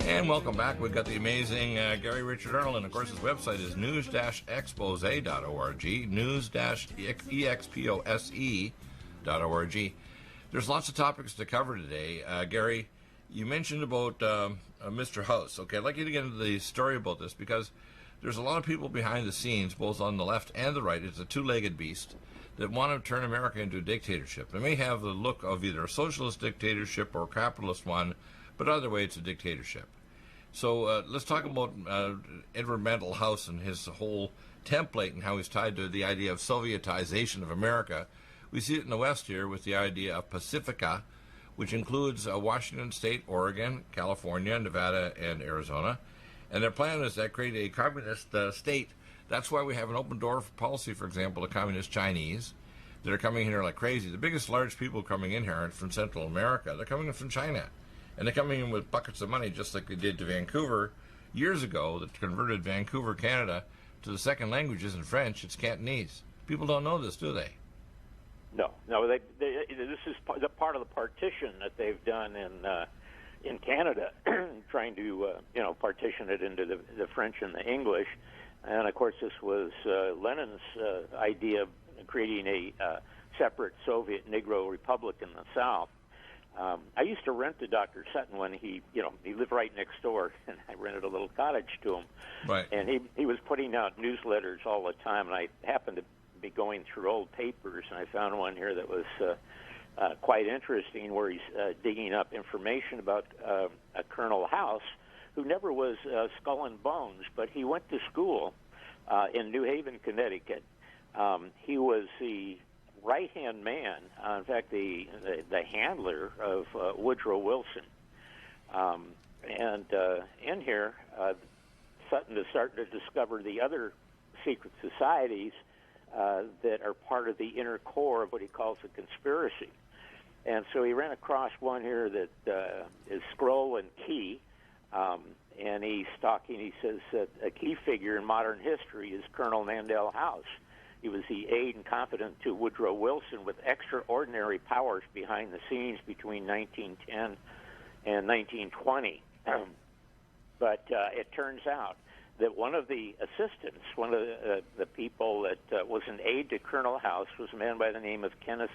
And welcome back. We've got the amazing Gary Richard Arnold, and of course his website is news-expose.org, news-expose.org. There's lots of topics to cover today. Gary, you mentioned about Mr. House. Okay, I'd like you to get into the story about this because there's a lot of people behind the scenes, both on the left and the right. It's a two-legged beast that want to turn America into a dictatorship. They may have the look of either a socialist dictatorship or a capitalist one, but either way, it's a dictatorship. So let's talk about Edward Mandell House and his whole template and how he's tied to the idea of Sovietization of America. We see it in the West here with the idea of Pacifica, which includes Washington State, Oregon, California, Nevada, and Arizona. And their plan is to create a communist state. That's why we have an open door policy, for example, to communist Chinese that are coming in here like crazy. The biggest large people coming in here aren't from Central America. They're coming in from China. And they're coming in with buckets of money, just like they did to Vancouver years ago, that converted Vancouver, Canada, to the second language isn't French, it's Cantonese. People don't know this, do they? No. This is part of the partition that they've done in Canada, trying to partition it into the French and the English. And of course, this was Lenin's idea of creating a separate Soviet Negro Republic in the South. I used to rent to Dr. Sutton when he lived right next door, and I rented a little cottage to him. Right. And he was putting out newsletters all the time, and I happened to be going through old papers, and I found one here that was quite interesting, where he's digging up information about a Colonel House who never was Skull and Bones, but he went to school in New Haven, Connecticut. He was the right-hand man, in fact, the handler of Woodrow Wilson. And in here, Sutton is starting to discover the other secret societies that are part of the inner core of what he calls a conspiracy. And so he ran across one here that is Scroll and Key, and he's talking, he says that a key figure in modern history is Colonel Mandell House. He was the aide and confidant to Woodrow Wilson with extraordinary powers behind the scenes between 1910 and 1920. But it turns out that one of the assistants, one of the people that was an aide to Colonel House, was a man by the name of Kenneth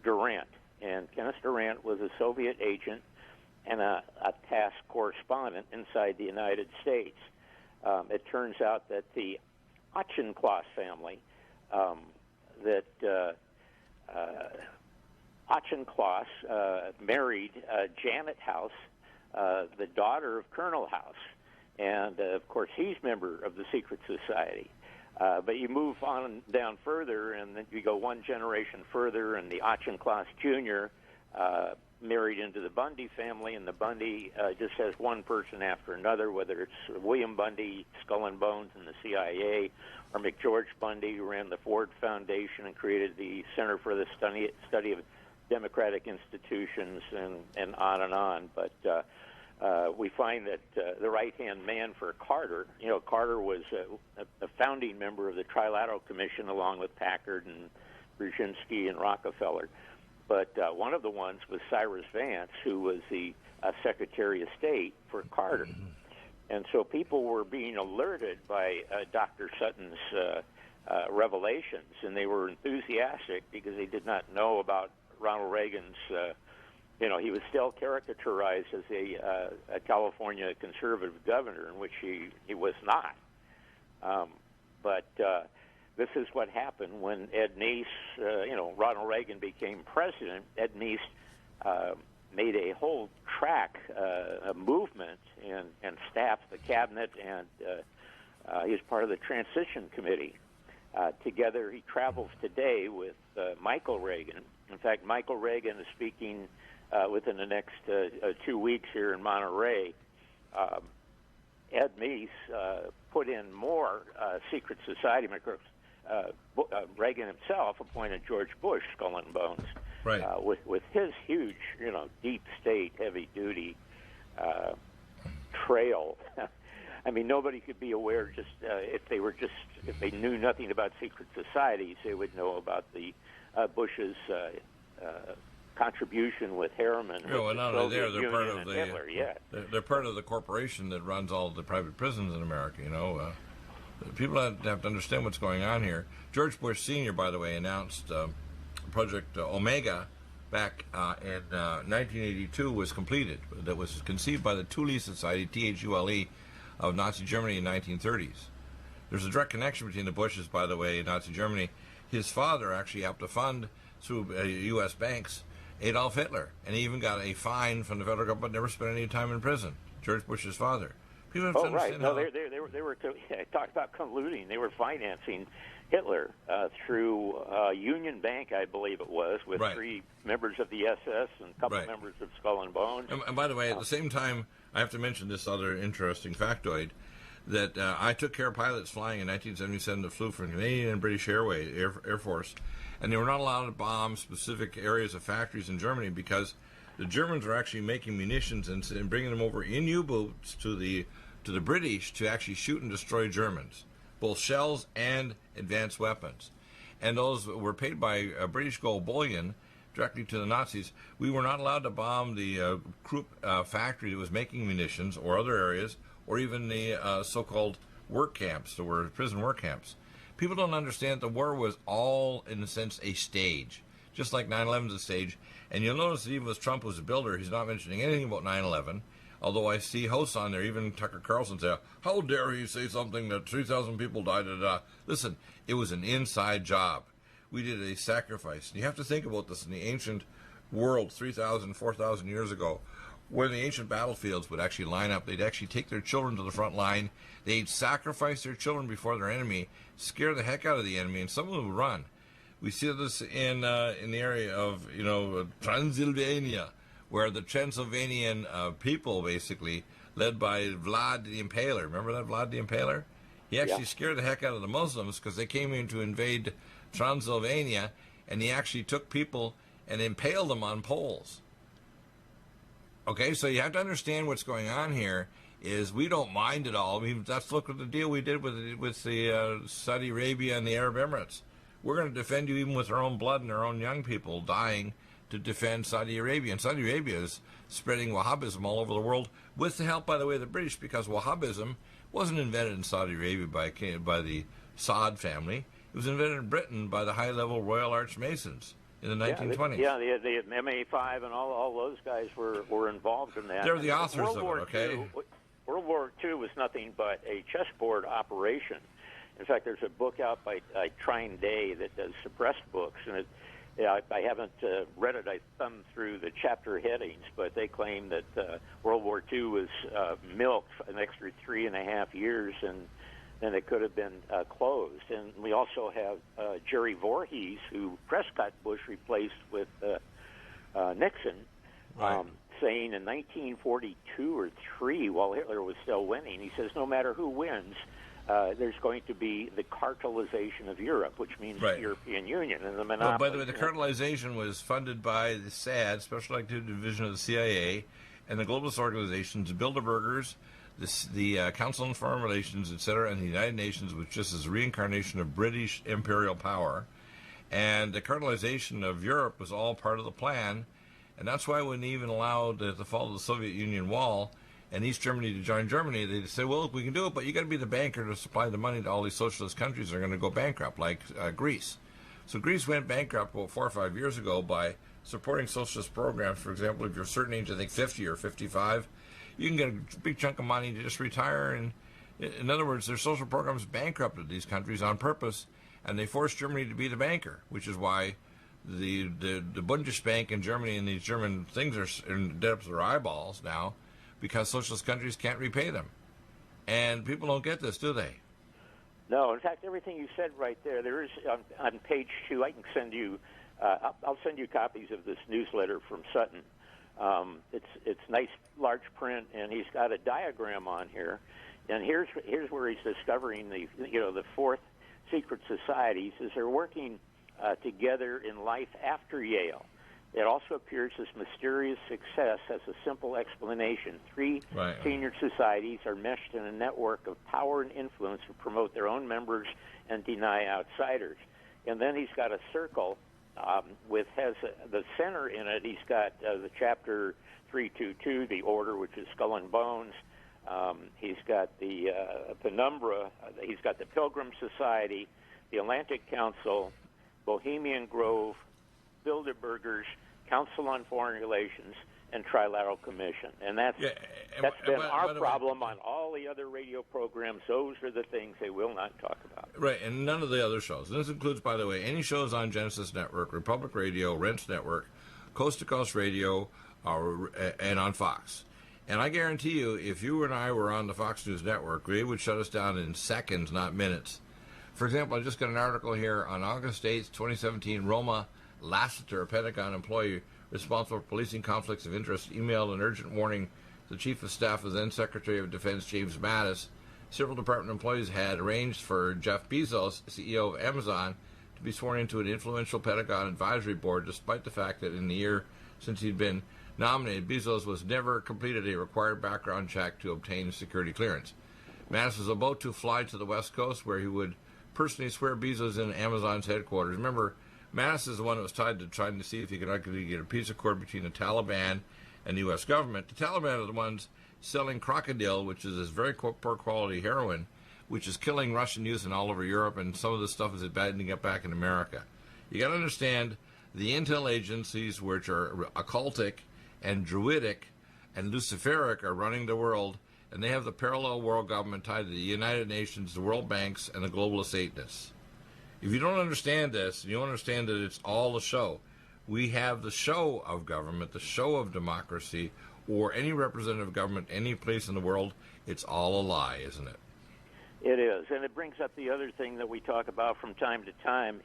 Durant. And Kenneth Durant was a Soviet agent and a task correspondent inside the United States. It turns out that the Auchincloss family, Auchincloss married Janet House, the daughter of Colonel House. And, of course, he's a member of the secret society. But you move on down further, and then you go one generation further, and the Auchincloss Jr. Married into the Bundy family, and the Bundy just has one person after another, whether it's William Bundy, Skull and Bones, and the CIA, or McGeorge Bundy, who ran the Ford Foundation and created the Center for the Study of Democratic Institutions, and on and on. But we find that the right-hand man for Carter, Carter was a founding member of the Trilateral Commission along with Packard and Brzezinski and Rockefeller. But one of the ones was Cyrus Vance, who was the Secretary of State for Carter. And so people were being alerted by Dr. Sutton's revelations, and they were enthusiastic because they did not know about Ronald Reagan's, he was still caricaturized as a California conservative governor, in which he was not. But this is what happened when Ed Meese, Ronald Reagan became president. Ed Meese made a whole track, a movement, and staffed the cabinet, and he was part of the transition committee. Together, he travels today with Michael Reagan. In fact, Michael Reagan is speaking within the next 2 weeks here in Monterey. Ed Meese put in more secret society members. Reagan himself appointed George Bush, Skull and Bones, right. With his huge, deep state, heavy duty trail. I mean, nobody could be aware just if they knew nothing about secret societies, they would know about the Bush's contribution with Harriman. No, and not only they're part of the Hitler, yeah. They're part of the corporation that runs all the private prisons in America. People have to understand what's going on here. George Bush Sr., by the way, announced Project Omega back in 1982 was completed. That was conceived by the Thule Society, THULE, of Nazi Germany in 1930s. There's a direct connection between the Bushes, by the way, and Nazi Germany. His father actually helped to fund, through U.S. banks, Adolf Hitler, and he even got a fine from the federal government, never spent any time in prison. George Bush's father. People have to understand. No, they were talk about colluding. They were financing Hitler through Union Bank, I believe it was, with three members of the SS and a couple members of Skull and Bones. And by the way, at the same time, I have to mention this other interesting factoid, that I took care of pilots flying in 1977 that flew for Canadian and British Air Force, and they were not allowed to bomb specific areas of factories in Germany because the Germans were actually making munitions and bringing them over in U-boats to the British to actually shoot and destroy Germans, both shells and advanced weapons. And those were paid by British gold bullion directly to the Nazis. We were not allowed to bomb the Krupp factory that was making munitions or other areas, or even the so-called work camps, that were prison work camps. People don't understand the war was all, in a sense, a stage, just like 9/11 is a stage. And you'll notice that even as Trump was a builder, he's not mentioning anything about 9/11, although I see hosts on there, even Tucker Carlson, say, how dare he say something that 3,000 people died? Listen, it was an inside job. We did a sacrifice. And you have to think about this in the ancient world 3,000, 4,000 years ago, where the ancient battlefields would actually line up. They'd actually take their children to the front line. They'd sacrifice their children before their enemy, scare the heck out of the enemy, and some of them would run. We see this in the area of Transylvania, where the Transylvanian people, basically led by Vlad the Impaler. Remember that Vlad the Impaler? He actually scared the heck out of the Muslims because they came in to invade Transylvania, and he actually took people and impaled them on poles. Okay, so you have to understand what's going on here is we don't mind at all. I mean, look at the deal we did with the Saudi Arabia and the Arab Emirates. We're going to defend you even with our own blood and our own young people dying to defend Saudi Arabia. And Saudi Arabia is spreading Wahhabism all over the world with the help, by the way, of the British, because Wahhabism wasn't invented in Saudi Arabia by the Saud family. It was invented in Britain by the high-level Royal Archmasons in the 1920s. The MA5 and all those guys were involved in that. They're the authors of it, okay? World War II was nothing but a chessboard operation. In fact, there's a book out by Trine Day that does suppressed books, and I haven't read it. I thumbed through the chapter headings, but they claim that World War II was milked for an extra 3.5 years, and then it could have been closed. And we also have Jerry Voorhees, who Prescott Bush replaced with Nixon, saying in 1942 or 3, while Hitler was still winning, he says, no matter who wins, there's going to be the cartelization of Europe, which means the European Union and the monopoly. By the way, the cartelization was funded by the SAD, Special Activity Division of the CIA, and the globalist organizations, the Bilderbergers, the Council on Foreign Relations, etc., and the United Nations, which just is a reincarnation of British imperial power. And the cartelization of Europe was all part of the plan, and that's why when they even allowed the fall of the Soviet Union wall and East Germany to join Germany, they say, well, look, we can do it, but you got to be the banker to supply the money to all these socialist countries that are going to go bankrupt, like Greece. So Greece went bankrupt about 4 or 5 years ago by supporting socialist programs. For example, if you're a certain age, I think 50 or 55, you can get a big chunk of money to just retire. And in other words, their social programs bankrupted these countries on purpose, and they forced Germany to be the banker, which is why the Bundesbank in Germany and these German things are in debt up to their eyeballs now, because socialist countries can't repay them. And people don't get this, do they? No, in fact, everything you said right there is on page 2. I can send you, I'll send you copies of this newsletter from Sutton. It's nice, large print, and he's got a diagram on here. And here's where he's discovering the fourth secret societies is they're working together in life after Yale. It also appears as mysterious success has a simple explanation. Three senior societies are meshed in a network of power and influence to promote their own members and deny outsiders. And then he's got a circle has the center in it. He's got the chapter 322, the order, which is Skull and Bones. He's got the Penumbra. He's got the Pilgrim Society, the Atlantic Council, Bohemian Grove, Bilderbergers, Council on Foreign Relations, and Trilateral Commission. And that's been our problem on all the other radio programs. Those are the things they will not talk about. Right, and none of the other shows. And this includes, by the way, any shows on Genesis Network, Republic Radio, Rents Network, Coast to Coast Radio, and on Fox. And I guarantee you, if you and I were on the Fox News Network, they would shut us down in seconds, not minutes. For example, I just got an article here on August 8th, 2017, Roma Lassiter, a Pentagon employee responsible for policing conflicts of interest, emailed an urgent warning to the Chief of Staff of then Secretary of Defense James Mattis. Several department employees had arranged for Jeff Bezos, CEO of Amazon, to be sworn into an influential Pentagon advisory board, despite the fact that in the year since he'd been nominated, Bezos was never completed a required background check to obtain security clearance. Mattis was about to fly to the West Coast, where he would personally swear Bezos in Amazon's headquarters. Remember, Mattis is the one that was tied to trying to see if he could actually get a peace accord between the Taliban and the U.S. government. The Taliban are the ones selling crocodile, which is this very poor quality heroin, which is killing Russian youth and all over Europe, and some of this stuff is ending up back in America. You got to understand the intel agencies, which are occultic and druidic and luciferic, are running the world, and they have the parallel world government tied to the United Nations, the World Banks, and the globalist Satanists. If you don't understand this, you don't understand that it's all a show. We have the show of government, the show of democracy, or any representative government, any place in the world. It's all a lie, isn't it? It is, and it brings up the other thing that we talk about from time to time.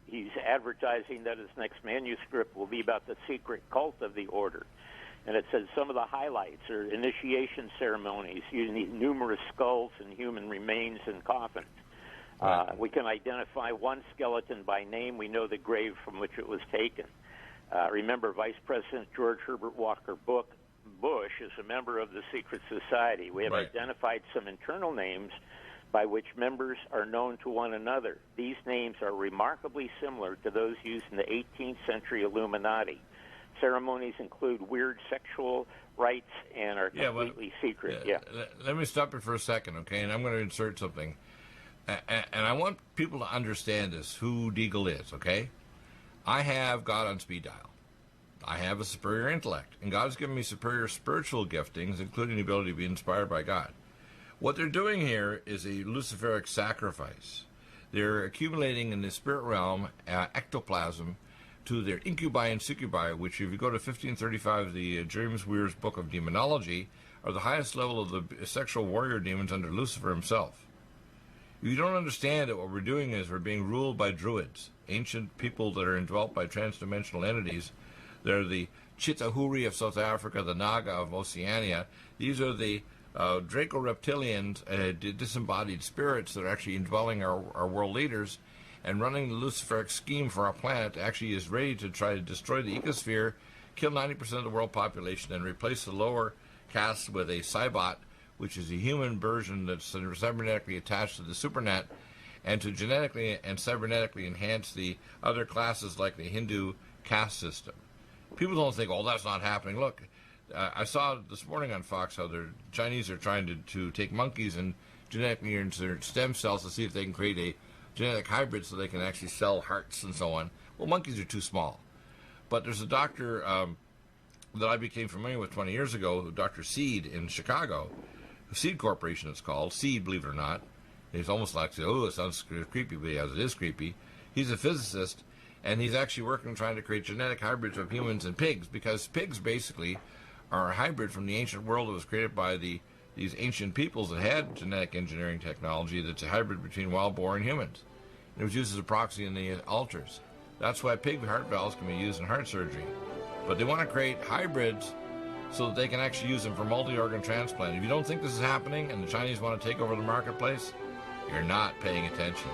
He's advertising that his next manuscript will be about the secret cult of the order. And it says some of the highlights are initiation ceremonies using numerous skulls and human remains and coffins. We can identify one skeleton by name. We know the grave from which it was taken. Remember, Vice President George Herbert Walker Bush is a member of the secret society. We have identified some internal names by which members are known to one another. These names are remarkably similar to those used in the 18th century Illuminati. Ceremonies include weird sexual rites and are completely secret. Let me stop you for a second, okay? And I'm going to insert something. And I want people to understand this, who Deagle is, okay? I have God on speed dial. I have a superior intellect, and God has given me superior spiritual giftings, including the ability to be inspired by God. What they're doing here is a luciferic sacrifice. They're accumulating in the spirit realm ectoplasm to their incubi and succubi, which, if you go to 1535, the James Weir's Book of Demonology, are the highest level of the sexual warrior demons under Lucifer himself. If you don't understand that what we're doing is we're being ruled by druids, ancient people that are enveloped by transdimensional entities. They're the Chitahuri of South Africa, the Naga of Oceania. These are the Draco-reptilians, disembodied spirits that are actually indwelling our world leaders and running the Luciferic scheme for our planet. Actually is ready to try to destroy the ecosphere, kill 90% of the world population, and replace the lower castes with a cybot, which is a human version that's cybernetically attached to the supernet, and to genetically and cybernetically enhance the other classes like the Hindu caste system. People don't think, oh, that's not happening. Look, I saw this morning on Fox how the Chinese are trying to take monkeys and genetically insert stem cells to see if they can create a genetic hybrid so they can actually sell hearts and so on. Well, monkeys are too small. But there's a doctor that I became familiar with 20 years ago, Dr. Seed in Chicago. Seed Corporation it's called. Seed, believe it or not. It's almost like, oh, it sounds creepy, but it is creepy. He's a physicist, and he's actually working trying to create genetic hybrids of humans and pigs, because pigs basically are a hybrid from the ancient world that was created by these ancient peoples that had genetic engineering technology that's a hybrid between wild boar and humans. And it was used as a proxy in the altars. That's why pig heart valves can be used in heart surgery. But they want to create hybrids so that they can actually use them for multi-organ transplant. If you don't think this is happening and the Chinese want to take over the marketplace, you're not paying attention.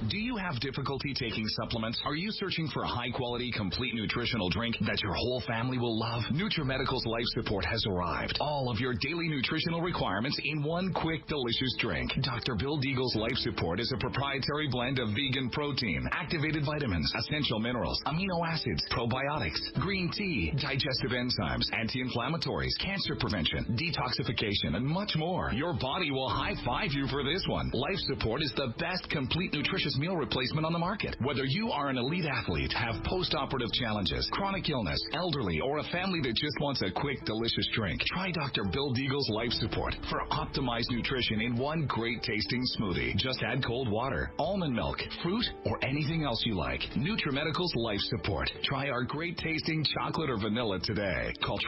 Do you have have difficulty taking supplements? Are you searching for a high-quality, complete nutritional drink that your whole family will love? NutriMedical's Life Support has arrived. All of your daily nutritional requirements in one quick, delicious drink. Dr. Bill Deagle's Life Support is a proprietary blend of vegan protein, activated vitamins, essential minerals, amino acids, probiotics, green tea, digestive enzymes, anti-inflammatories, cancer prevention, detoxification, and much more. Your body will high-five you for this one. Life Support is the best complete nutritious meal replacement on the market. Whether you are an elite athlete, have post-operative challenges, chronic illness, elderly, or a family that just wants a quick, delicious drink, try Dr. Bill Deagle's Life Support for optimized nutrition in one great tasting smoothie. Just add cold water, almond milk, fruit, or anything else you like. NutriMedical's Life Support. Try our great tasting chocolate or vanilla today. Call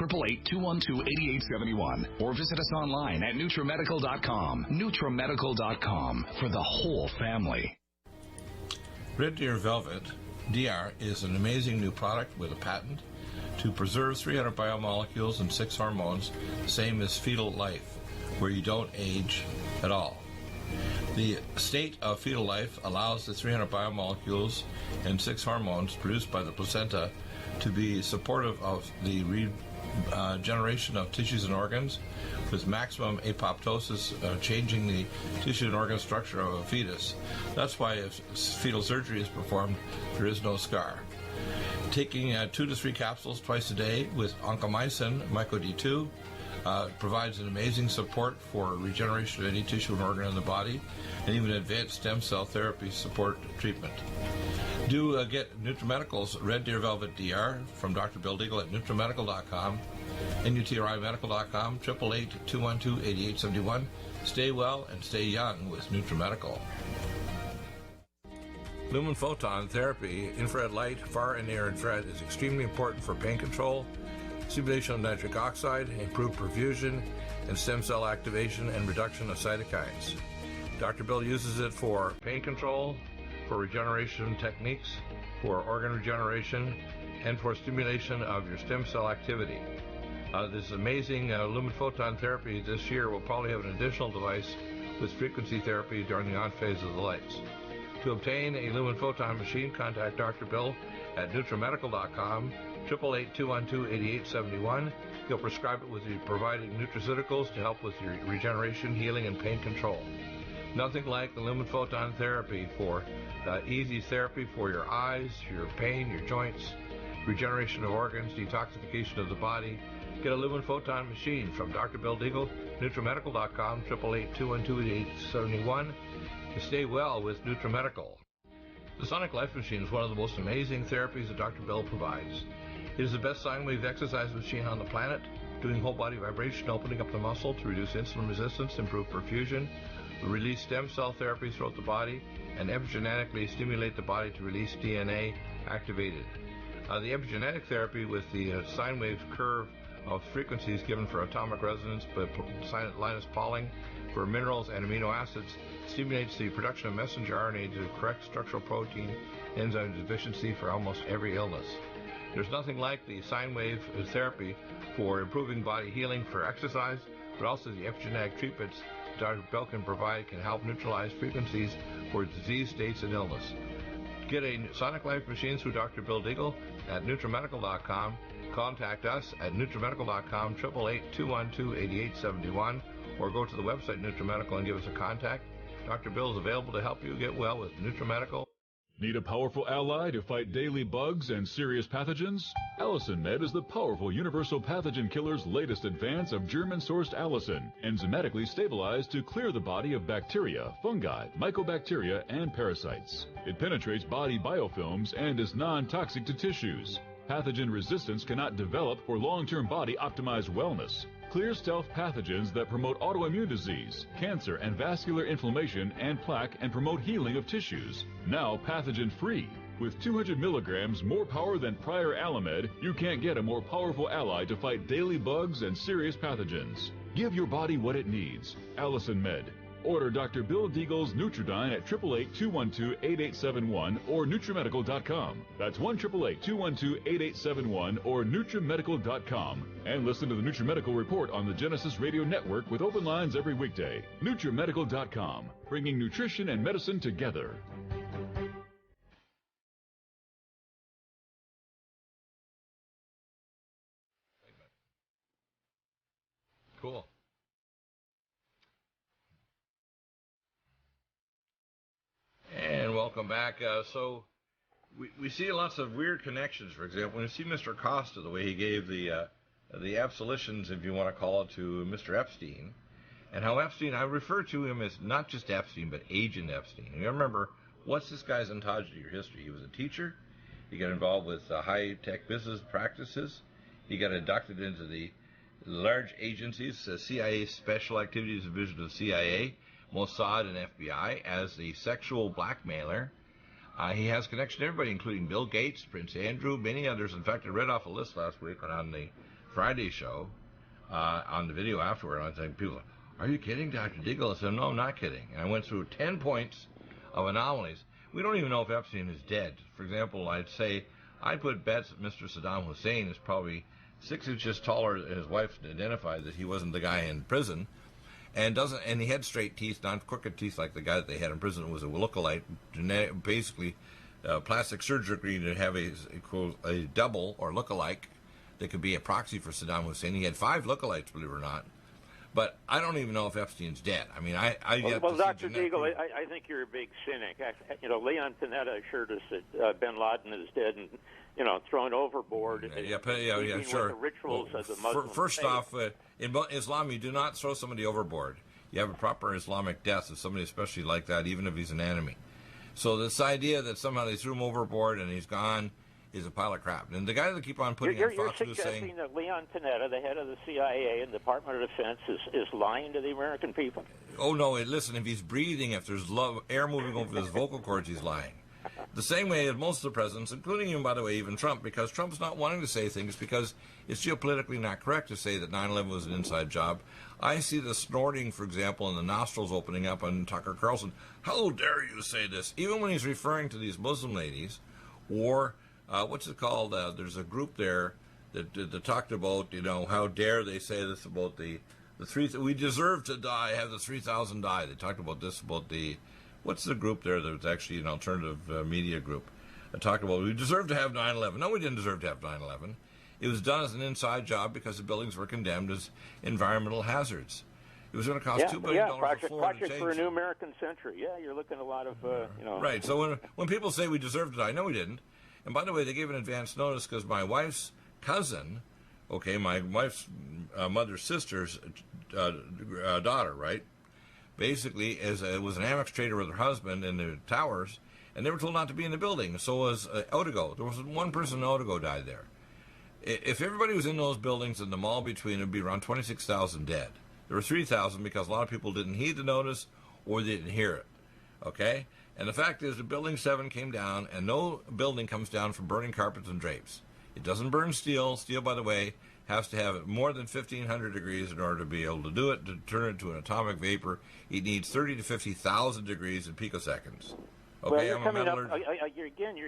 888-212-8871 or visit us online at NutriMedical.com. NutriMedical.com for the whole family. Red Deer Velvet DR is an amazing new product with a patent to preserve 300 biomolecules and 6 hormones, same as fetal life, where you don't age at all. The state of fetal life allows the 300 biomolecules and 6 hormones produced by the placenta to be supportive of the regeneration of tissues and organs, with maximum apoptosis, changing the tissue and organ structure of a fetus. That's why if fetal surgery is performed, there is no scar. Taking 2 to 3 capsules twice a day with oncomycin, myco-D2, provides an amazing support for regeneration of any tissue and organ in the body, and even advanced stem cell therapy support treatment. Do get NutriMedical's Red Deer Velvet DR from Dr. Bill Deagle at NutriMedical.com, NutriMedical.com, 888-212-8871. Stay well and stay young with NutriMedical. Lumen photon therapy, infrared light, far and near infrared, is extremely important for pain control, stimulation of nitric oxide, improved perfusion, and stem cell activation and reduction of cytokines. Dr. Bill uses it for pain control, for regeneration techniques, for organ regeneration, and for stimulation of your stem cell activity. This amazing lumen photon therapy this year will probably have an additional device with frequency therapy during the on phase of the lights. To obtain a lumen photon machine, contact Dr. Bill at NutriMedical.com, 888-212-8871. He'll prescribe it with the providing nutraceuticals to help with your regeneration, healing, and pain control. Nothing like the lumen photon therapy for easy therapy for your eyes, your pain, your joints, regeneration of organs, detoxification of the body. Get a lumen photon machine from Dr. Bill Deagle, NutriMedical.com, 888-212-8871. To stay well with NutriMedical. The Sonic Life Machine is one of the most amazing therapies that Dr. Bill provides. It is the best sine wave exercise machine on the planet, doing whole body vibration, opening up the muscle to reduce insulin resistance, improve perfusion, release stem cell therapies throughout the body, and epigenetically stimulate the body to release DNA activated. The epigenetic therapy with the sine wave curve of frequencies given for atomic resonance by Linus Pauling for minerals and amino acids stimulates the production of messenger RNA to correct structural protein enzyme deficiency for almost every illness. There's nothing like the sine wave therapy for improving body healing for exercise, but also the epigenetic treatments Dr. Bill can provide can help neutralize frequencies for disease states and illness. Get a Sonic Life machine through Dr. Bill Deagle at NutriMedical.com. Contact us at NutriMedical.com, 888-212-8871, or go to the website NutriMedical and give us a contact. Dr. Bill is available to help you get well with NutriMedical. Need a powerful ally to fight daily bugs and serious pathogens? Allicin Med is the powerful universal pathogen killer's latest advance of German-sourced allicin, enzymatically stabilized to clear the body of bacteria, fungi, mycobacteria, and parasites. It penetrates body biofilms and is non-toxic to tissues. Pathogen resistance cannot develop for long-term body-optimized wellness. Clear stealth pathogens that promote autoimmune disease, cancer and vascular inflammation and plaque, and promote healing of tissues. Now pathogen-free. With 200 milligrams more power than prior Alamed, you can't get a more powerful ally to fight daily bugs and serious pathogens. Give your body what it needs. Allicin Med. Order Dr. Bill Deagle's Nutridyne at 888-212-8871 or NutriMedical.com. That's 1-888-212-8871 or NutriMedical.com. And listen to the NutriMedical Report on the Genesis Radio Network with open lines every weekday. NutriMedical.com, bringing nutrition and medicine together. Cool. And welcome back. So we see lots of weird connections. For example, when you see Mr. Costa, the way he gave the absolutions, if you want to call it, to Mr. Epstein, and how Epstein, I refer to him as not just Epstein, but Agent Epstein. And you remember, what's this guy's ontology or history? He was a teacher. He got involved with high-tech business practices. He got inducted into the large agencies, CIA Special Activities Division of CIA, Mossad, and FBI, as the sexual blackmailer. He has connection to everybody, including Bill Gates, Prince Andrew, many others. In fact, I read off a list last week on the Friday show, on the video afterward. I think people, are you kidding, Dr. Deagle? I said, no, I'm not kidding. And I went through 10 points of anomalies. We don't even know if Epstein is dead. For example, I'd put bets that Mr. Saddam Hussein is probably 6 inches taller than his wife identified that he wasn't the guy in prison, and he had straight teeth, not crooked teeth like the guy that they had in prison. It was a lookalike, basically plastic surgery to have a double or lookalike that could be a proxy for Saddam Hussein. He had 5 lookalikes, believe it or not. But I don't even know if Epstein's dead. I mean, well, Dr. Deagle, I think you're a big cynic. Leon Panetta assured us that Bin Laden is dead and, thrown overboard. Sure. The rituals of the Muslim First faith. off, in Islam, you do not throw somebody overboard. You have a proper Islamic death of somebody especially like that, even if he's an enemy. So this idea that somehow they threw him overboard and he's gone is a pile of crap. And the guy that keep on putting on Fox News saying... You're suggesting that Leon Panetta, the head of the CIA and Department of Defense, is lying to the American people? Oh, no, listen, if he's breathing, if there's air moving over his vocal cords, he's lying. The same way as most of the presidents, including him, by the way, even Trump, because Trump's not wanting to say things because it's geopolitically not correct to say that 9/11 was an inside job. I see the snorting, for example, and the nostrils opening up on Tucker Carlson. How dare you say this? Even when he's referring to these Muslim ladies, or... what's it called? There's a group there that talked about, how dare they say this about the we deserve to die, have the 3,000 die. They talked about this, about what's the group there that was actually an alternative media group that talked about we deserve to have 9/11. No, we didn't deserve to have 9/11. It was done as an inside job because the buildings were condemned as environmental hazards. It was going to cost $2 billion for Florida to change. For a new American century. Yeah, you're looking at a lot of, Right, so when people say we deserve to die, no, we didn't. And by the way, they gave an advance notice because my wife's cousin, my wife's mother's sister's daughter, right, basically was an Amex trader with her husband in the towers, and they were told not to be in the building. So was Otago. There was one person in Otago died there. If everybody was in those buildings and the mall between, it would be around 26,000 dead. There were 3,000 because a lot of people didn't heed the notice or they didn't hear it, okay? And the fact is that Building 7 came down, and no building comes down from burning carpets and drapes. It doesn't burn steel. Steel, by the way, has to have more than 1,500 degrees in order to be able to do it, to turn it into an atomic vapor. It needs 30 to 50,000 degrees in picoseconds. Okay, well, you're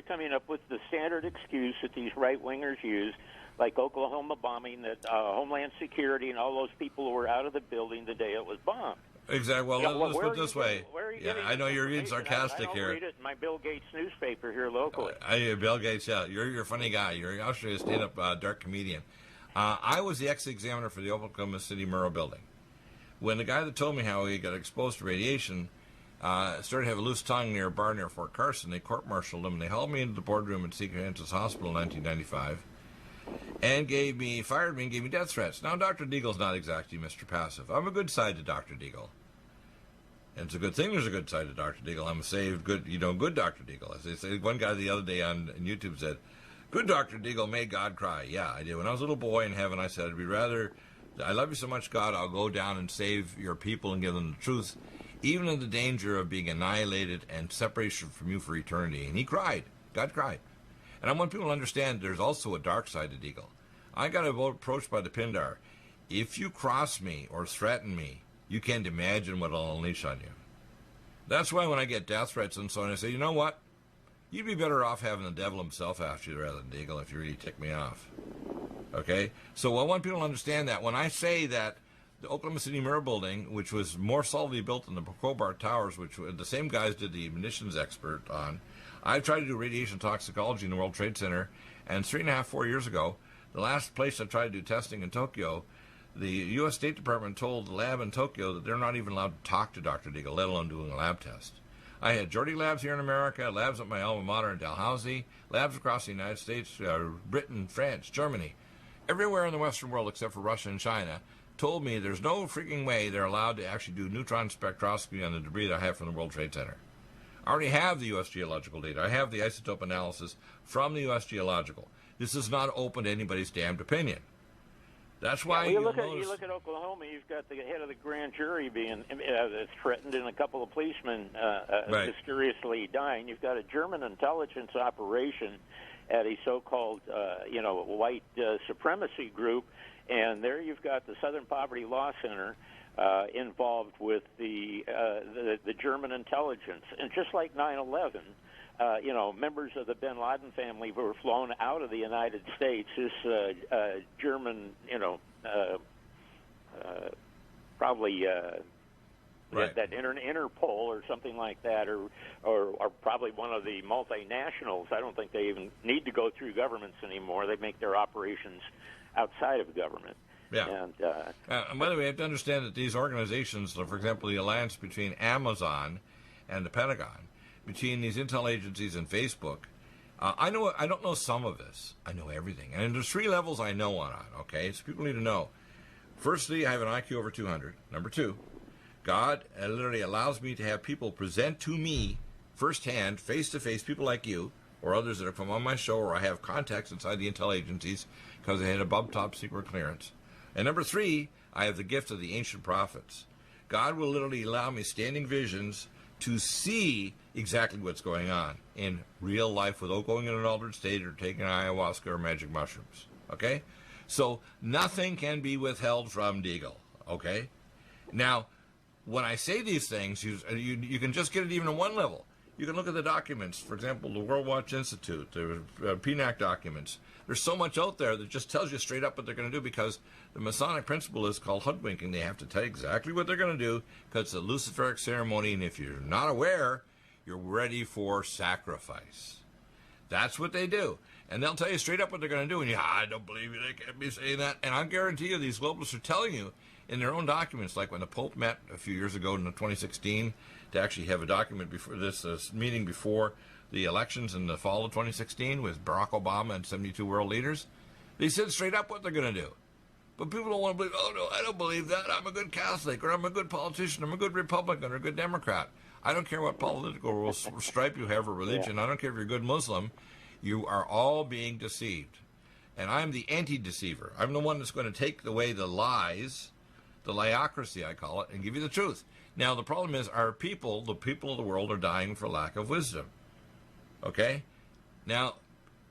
coming up with the standard excuse that these right-wingers use, like Oklahoma bombing, that Homeland Security and all those people who were out of the building the day it was bombed. Exactly. Well, let's put it this way. I know you're being sarcastic here. I don't read it in my Bill Gates newspaper here locally. Bill Gates, yeah. You're a funny guy. You're actually a stand-up dark comedian. I was the ex-examiner for the Oklahoma City Murrah building. When the guy that told me how he got exposed to radiation started to have a loose tongue near a bar near Fort Carson, they court-martialed him, and they hauled me into the boardroom at Secret Entrance Hospital in 1995 and fired me and gave me death threats. Now, Dr. Deagle's not exactly Mr. Passive. I'm a good side to Dr. Deagle. And it's a good thing there's a good side to Dr. Deagle. I'm a saved, good Dr. Deagle. As they say, one guy the other day on YouTube said, good Dr. Deagle made God cry. Yeah, I did. When I was a little boy in heaven, I said, I love you so much, God, I'll go down and save your people and give them the truth, even in the danger of being annihilated and separation from you for eternity. And he cried. God cried. And I want people to understand there's also a dark side to Deagle. I got approached by the Pindar. If you cross me or threaten me, you can't imagine what I'll unleash on you. That's why when I get death threats and so on, I say, you know what? You'd be better off having the devil himself after you rather than Deagle if you really tick me off. Okay? So I want people to understand that. When I say that the Oklahoma City Murrah building, which was more solidly built than the Crowbar Towers, which the same guys did the munitions expert on, I've tried to do radiation toxicology in the World Trade Center, and 3.5, 4 years ago, the last place I tried to do testing in Tokyo, the U.S. State Department told the lab in Tokyo that they're not even allowed to talk to Dr. Deagle, let alone doing a lab test. I had Geordie Labs here in America, labs at my alma mater in Dalhousie, labs across the United States, Britain, France, Germany, everywhere in the Western world except for Russia and China, told me there's no freaking way they're allowed to actually do neutron spectroscopy on the debris that I have from the World Trade Center. I already have the U.S. geological data. I have the isotope analysis from the U.S. geological. This is not open to anybody's damned opinion. That's why you look at Oklahoma. You've got the head of the grand jury being threatened, and a couple of policemen mysteriously dying. You've got a German intelligence operation at a so-called white supremacy group, and there you've got the Southern Poverty Law Center involved with the German intelligence, and just like 9/11. Members of the bin Laden family were flown out of the United States. This German, probably that Interpol or something like that, or probably one of the multinationals. I don't think they even need to go through governments anymore. They make their operations outside of government. Yeah. And by the way, you have to understand that these organizations, for example, the alliance between Amazon and the Pentagon, between these intel agencies and Facebook, I don't know some of this. I know everything. And there's 3 levels I know on, okay? So people need to know. Firstly, I have an IQ over 200. Number 2, God literally allows me to have people present to me firsthand, face-to-face, people like you or others that have come on my show, or I have contacts inside the intel agencies because they had above top secret clearance. And number 3, I have the gift of the ancient prophets. God will literally allow me standing visions to see exactly what's going on in real life without going in an altered state or taking ayahuasca or magic mushrooms. Okay? So nothing can be withheld from Deagle. Okay? Now, when I say these things, you can just get it even on one level. You can look at the documents, for example, the World Watch Institute, the PNAC documents. There's so much out there that just tells you straight up what they're going to do, because the Masonic principle is called hoodwinking. They have to tell you exactly what they're going to do because it's a Luciferic ceremony, and if you're not aware, you're ready for sacrifice. That's what they do. And they'll tell you straight up what they're going to do, and I don't believe you, they can't be saying that. And I guarantee you these globalists are telling you in their own documents, like when the Pope met a few years ago in 2016 to actually have a document before this meeting before the elections in the fall of 2016 with Barack Obama and 72 world leaders. They said straight up what they're going to do. But people don't want to believe, oh, no, I don't believe that. I'm a good Catholic, or I'm a good politician, I'm a good Republican, or a good Democrat. I don't care what political stripe you have or religion. I don't care if you're a good Muslim. You are all being deceived. And I'm the anti-deceiver. I'm the one that's going to take away the lies, the liocracy, I call it, and give you the truth. Now, the problem is our people, the people of the world, are dying for lack of wisdom. Okay? Now,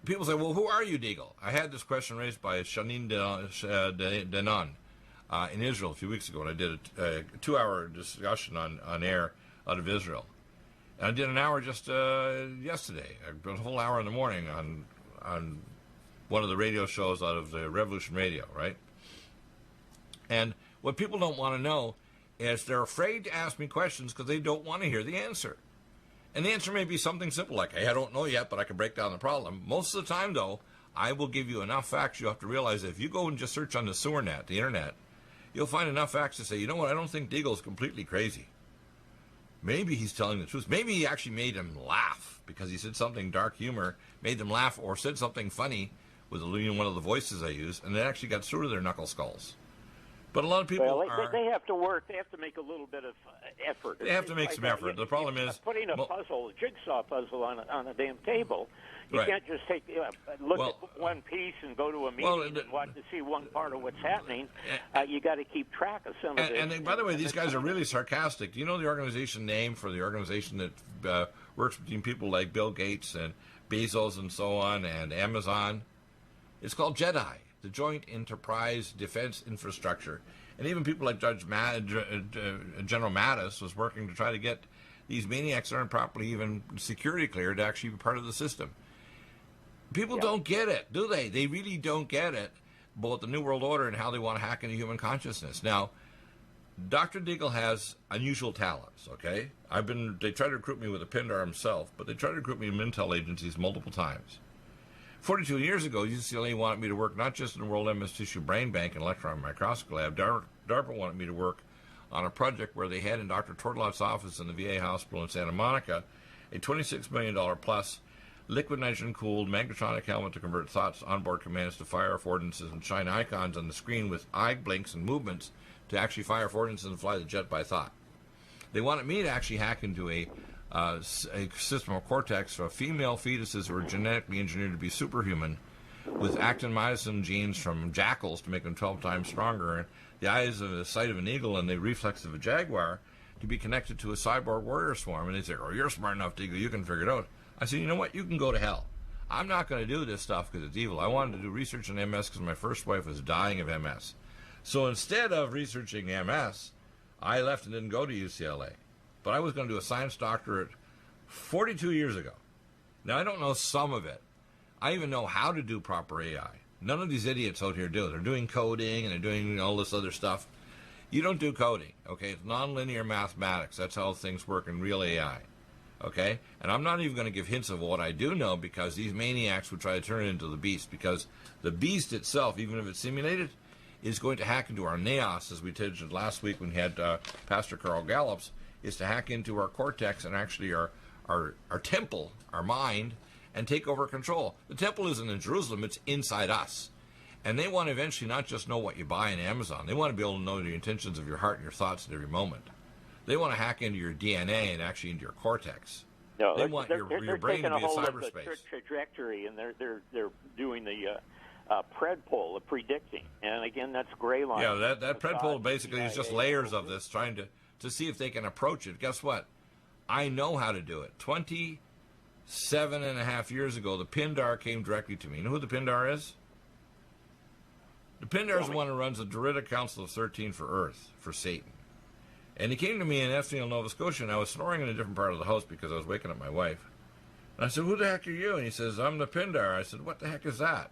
people say, well, who are you, Deagle? I had this question raised by Shanine Denon in Israel a few weeks ago, and I did a 2-hour discussion on air out of Israel. And I did an hour just yesterday, a whole hour in the morning on one of the radio shows out of the Revolution Radio, right? And what people don't want to know is they're afraid to ask me questions because they don't want to hear the answer. And the answer may be something simple like, hey, I don't know yet, but I can break down the problem. Most of the time, though, I will give you enough facts. You have to realize that if you go and just search on the sewer net, the internet, you'll find enough facts to say, you know what, I don't think Deagle's completely crazy. Maybe he's telling the truth. Maybe he actually made them laugh because he said something dark humor, made them laugh, or said something funny with one of the voices I use, and it actually got through to their knuckle skulls. But a lot of people they have to work. They have to make a little bit of effort. They have to make some effort. The problem is putting a jigsaw puzzle on a damn table. You can't just look at one piece and go to a meeting and watch to see one part of what's happening. You got to keep track of some of it. And by the way, these guys are really sarcastic. Do you know the organization name for the organization that works between people like Bill Gates and Bezos and so on and Amazon? It's called JEDI, the Joint Enterprise Defense Infrastructure. And even people like General Mattis was working to try to get these maniacs that aren't properly even security cleared to actually be part of the system. People don't get it, do they? They really don't get it, both the New World Order and how they want to hack into human consciousness. Now, Dr. Deagle has unusual talents, okay? They tried to recruit me with a Pindar himself, but they tried to recruit me in intel agencies multiple times. 42 years ago, UCLA wanted me to work not just in the World MS Tissue Brain Bank and Electron Microscopy Lab. DARPA wanted me to work on a project where they had in Dr. Tortolot's office in the VA hospital in Santa Monica a $26 million plus liquid nitrogen-cooled magnetronic helmet to convert thoughts onboard commands to fire affordances and shine icons on the screen with eye blinks and movements to actually fire affordances and fly the jet by thought. They wanted me to actually hack into a system of cortex for female fetuses who were genetically engineered to be superhuman with actin-myosin genes from jackals to make them 12 times stronger, and the eyes of the sight of an eagle and the reflex of a jaguar to be connected to a cyborg warrior swarm. And they say, oh, you're smart enough, Deagle, you can figure it out. I said, you know what, you can go to hell. I'm not going to do this stuff because it's evil. I wanted to do research on MS because my first wife was dying of MS. So instead of researching MS, I left and didn't go to UCLA. But I was going to do a science doctorate 42 years ago. Now, I don't know some of it. I even know how to do proper AI. None of these idiots out here do. They're doing coding and they're doing all this other stuff. You don't do coding, okay? It's nonlinear mathematics. That's how things work in real AI, okay? And I'm not even going to give hints of what I do know because these maniacs would try to turn it into the beast, because the beast itself, even if it's simulated, is going to hack into our naos, as we did last week when we had Pastor Carl Gallups, is to hack into our cortex and actually our temple, our mind, and take over control. The temple isn't in Jerusalem, it's inside us. And they want to eventually not just know what you buy on Amazon, they want to be able to know the intentions of your heart and your thoughts at every moment. They want to hack into your DNA and actually into your cortex. No, they want your brain to be in cyberspace. They're trajectory, and they're doing the predpol, the predicting. And again, that's gray line. Yeah, that predpol basically is just layers of this, trying to see if they can approach it. Guess what? I know how to do it. 27.5 years ago, the Pindar came directly to me. You know who the Pindar is? The Pindar is the one who runs the Druidic Council of 13 for Earth, for Satan. And he came to me in Effingham, Nova Scotia, and I was snoring in a different part of the house because I was waking up my wife. And I said, who the heck are you? And he says, I'm the Pindar. I said, what the heck is that?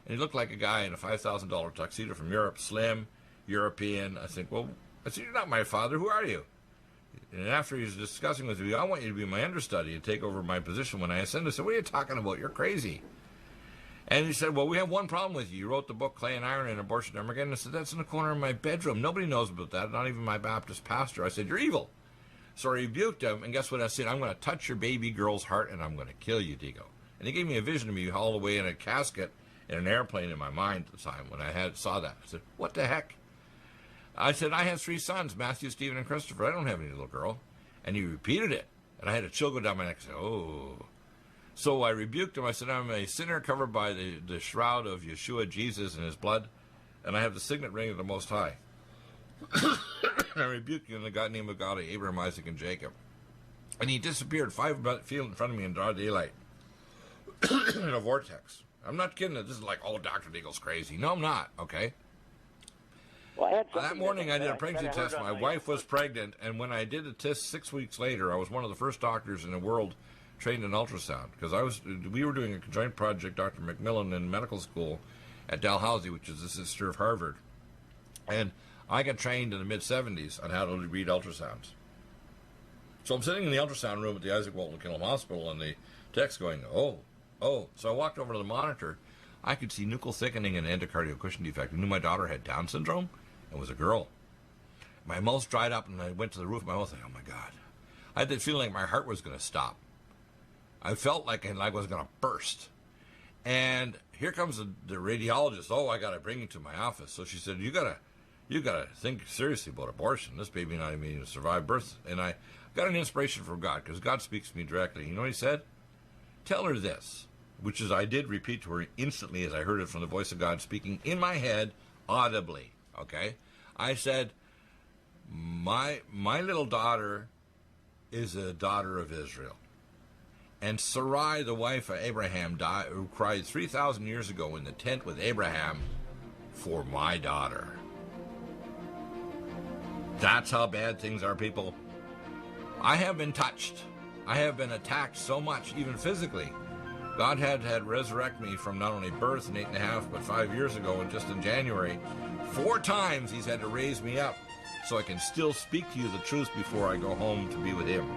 And he looked like a guy in a $5,000 tuxedo from Europe, slim, European. I said, you're not my father. Who are you? And after he was discussing with me, I want you to be my understudy and take over my position when I ascend. I said, what are you talking about? You're crazy. And he said, well, we have one problem with you. You wrote the book Clay and Iron and Abortion Armageddon. I said, that's in the corner of my bedroom. Nobody knows about that, not even my Baptist pastor. I said, you're evil. So I rebuked him, and guess what I said? I'm going to touch your baby girl's heart, and I'm going to kill you, Digo. And he gave me a vision of me all the way in a casket in an airplane in my mind at the time when I saw that. I said, what the heck? I said, I have 3 sons, Matthew, Stephen, and Christopher. I don't have any little girl. And he repeated it, and I had a chill go down my neck. I said, oh. So I rebuked him. I said, I'm a sinner covered by the shroud of Yeshua, Jesus, and his blood, and I have the signet ring of the Most High. I rebuked you in the name of God of Abraham, Isaac, and Jacob. And he disappeared 5 feet in front of me in broad daylight in a vortex. I'm not kidding. This is like, oh, Dr. Deagle's crazy. No, I'm not, okay? Well, that morning I did a pregnancy test. My wife was pregnant, and when I did the test 6 weeks later, I was one of the first doctors in the world trained in ultrasound, because we were doing a conjoint project, Dr. McMillan, in medical school at Dalhousie, which is the sister of Harvard. And I got trained in the mid-'70s on how to read ultrasounds. So I'm sitting in the ultrasound room at the Isaac Walton Killam Hospital, and the tech's going, oh. So I walked over to the monitor. I could see nuchal thickening and endocardial cushion defect. I knew my daughter had Down syndrome and was a girl. My mouth dried up, and I went to the roof of my mouth, like, oh, my God. I had that feeling like my heart was going to stop. I felt like I was going to burst. And here comes the radiologist. Oh, I got to bring you to my office. So she said, you got to think seriously about abortion. This baby not even going to survive birth. And I got an inspiration from God, because God speaks to me directly. You know what he said? Tell her this, which is I did repeat to her instantly as I heard it from the voice of God speaking in my head audibly, okay? I said, my little daughter is a daughter of Israel. And Sarai, the wife of Abraham, who cried 3,000 years ago in the tent with Abraham for my daughter. That's how bad things are, people. I have been touched. I have been attacked so much, even physically. God had resurrect me from not only birth in 8.5, but 5 years ago, and just in January, 4 times he's had to raise me up so I can still speak to you the truth before I go home to be with him.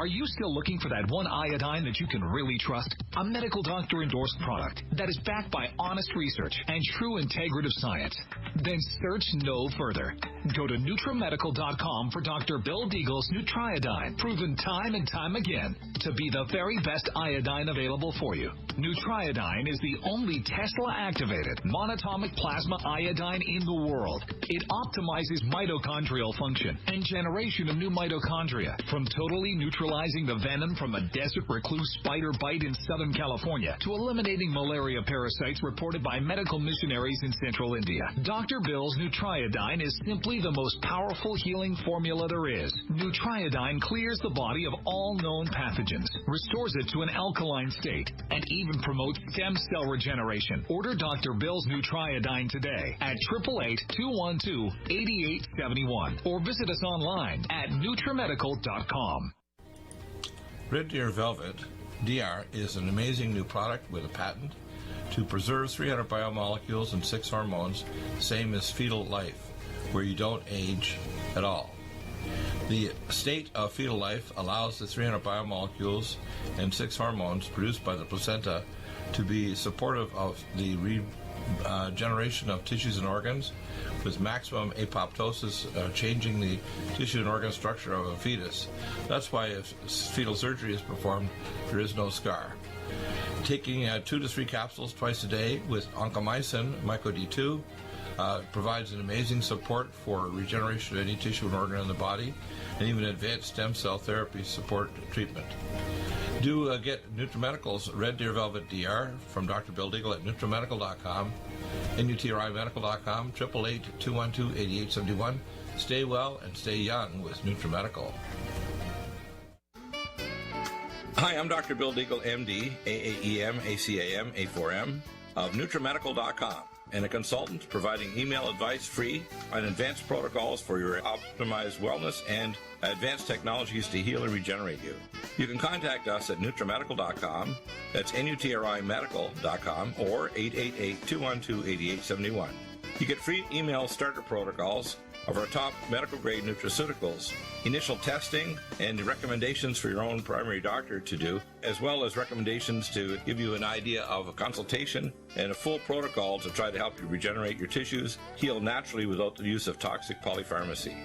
Are you still looking for that one iodine that you can really trust? A medical doctor endorsed product that is backed by honest research and true integrative science? Then search no further. Go to NutriMedical.com for Dr. Bill Deagle's Nutriodine, proven time and time again to be the very best iodine available for you. Nutriodine is the only Tesla-activated monatomic plasma iodine in the world. It optimizes mitochondrial function and generation of new mitochondria, from totally neutralizing the venom from a desert recluse spider bite in Southern California to eliminating malaria parasites reported by medical missionaries in central India. Dr. Bill's Nutriodine is simply the most powerful healing formula there is. Nutriodine clears the body of all known pathogens, restores it to an alkaline state, and even promotes stem cell regeneration. Order Dr. Bill's Nutriodine today at 888-212-8871 or visit us online at NutriMedical.com. Red Deer Velvet DR is an amazing new product with a patent to preserve 300 biomolecules and 6 hormones, same as fetal life, where you don't age at all. The state of fetal life allows the 300 biomolecules and 6 hormones produced by the placenta to be supportive of the regeneration of tissues and organs, with maximum apoptosis, changing the tissue and organ structure of a fetus. That's why if fetal surgery is performed, there is no scar. Taking 2 to 3 capsules twice a day with oncomycin, myco-D2, provides an amazing support for regeneration of any tissue and organ in the body, and even advanced stem cell therapy support treatment. Do get NutriMedical's Red Deer Velvet DR from Dr. Bill Deagle at NutriMedical.com, NutriMedical.com, 888-212-8871. Stay well and stay young with NutriMedical. Hi, I'm Dr. Bill Deagle, MD, AAEM, ACAM, A4M, of NutriMedical.com, and a consultant providing email advice free on advanced protocols for your optimized wellness and advanced technologies to heal and regenerate you. You can contact us at NutriMedical.com, that's NutriMedical.com, or 888-212-8871. You get free email starter protocols of our top medical-grade nutraceuticals, initial testing, and recommendations for your own primary doctor to do, as well as recommendations to give you an idea of a consultation and a full protocol to try to help you regenerate your tissues, heal naturally without the use of toxic polypharmacy.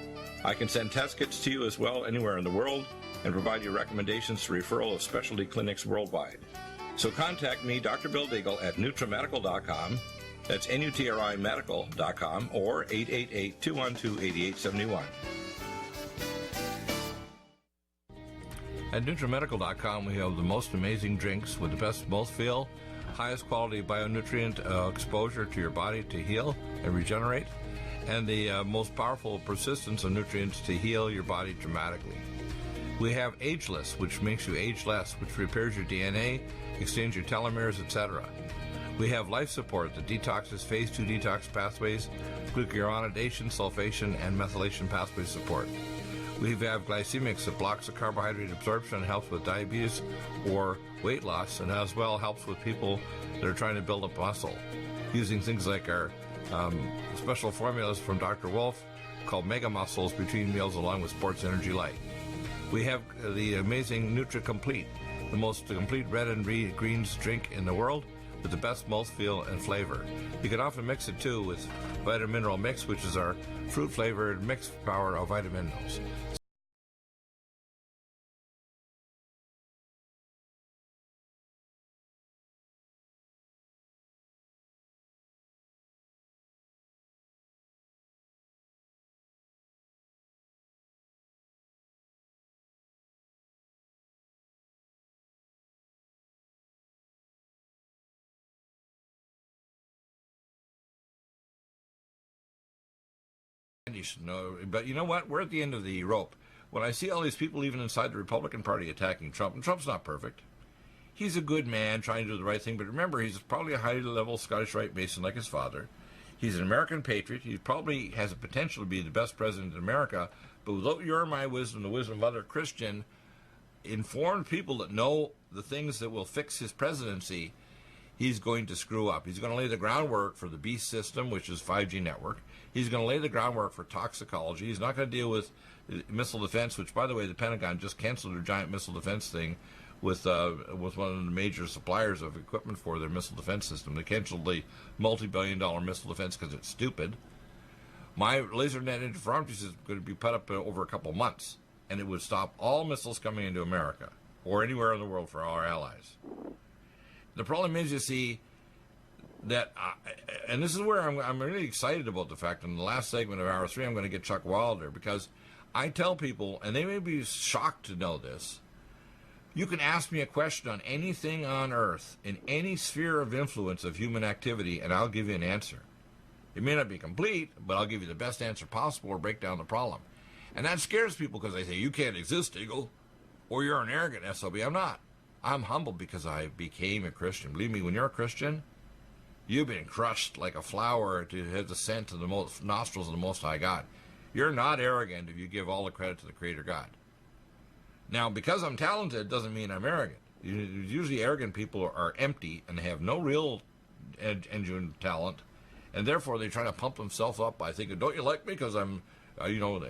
I can send test kits to you as well anywhere in the world and provide you recommendations to referral of specialty clinics worldwide. So contact me, Dr. Bill Deagle, at NutriMedical.com. That's NutriMedical.com, or 888-212-8871. At NutriMedical.com, we have the most amazing drinks with the best mouthfeel, highest quality bionutrient exposure to your body to heal and regenerate, and the most powerful persistence of nutrients to heal your body dramatically. We have Ageless, which makes you age less, which repairs your DNA, extends your telomeres, etc. We have Life Support that detoxes phase 2 detox pathways, glucuronidation, sulfation, and methylation pathway support. We have Glycemics that blocks the carbohydrate absorption and helps with diabetes or weight loss, and as well helps with people that are trying to build up muscle, using things like our special formulas from Dr. Wolf called Mega Muscles between meals along with Sports Energy Light. We have the amazing Nutri-Complete, the most complete red and greens drink in the world, with the best mouthfeel and flavor. You can often mix it too with Vitamin Mineral Mix, which is our fruit flavored mixed power of vitamin minerals. You should know, but you know what? We're at the end of the rope. When I see all these people even inside the Republican Party attacking Trump, and Trump's not perfect. He's a good man trying to do the right thing, but remember, he's probably a high-level Scottish Rite Mason like his father. He's an American patriot. He probably has the potential to be the best president in America, but without your and my wisdom, the wisdom of other Christian, informed people that know the things that will fix his presidency, he's going to screw up. He's going to lay the groundwork for the beast system, which is 5G network. He's going to lay the groundwork for toxicology. He's not going to deal with missile defense, which, by the way, the Pentagon just canceled their giant missile defense thing with one of the major suppliers of equipment for their missile defense system. They canceled the multi-billion-dollar missile defense because it's stupid. My laser net interferometry is going to be put up over a couple months, and it would stop all missiles coming into America or anywhere in the world for our allies. The problem is, you see, that, and this is where I'm really excited about the fact, in the last segment of Hour 3, I'm going to get Chuck Wilder, because I tell people, and they may be shocked to know this, you can ask me a question on anything on Earth, in any sphere of influence of human activity, and I'll give you an answer. It may not be complete, but I'll give you the best answer possible or break down the problem. And that scares people because they say, you can't exist, Eagle, or you're an arrogant SOB. I'm not. I'm humble because I became a Christian. Believe me, when you're a Christian, you've been crushed like a flower to have the scent of the nostrils of the Most High God. You're not arrogant if you give all the credit to the Creator God. Now, because I'm talented doesn't mean I'm arrogant. Usually arrogant people are empty and have no real engine talent, and therefore they try to pump themselves up by thinking, don't you like me because I'm, they want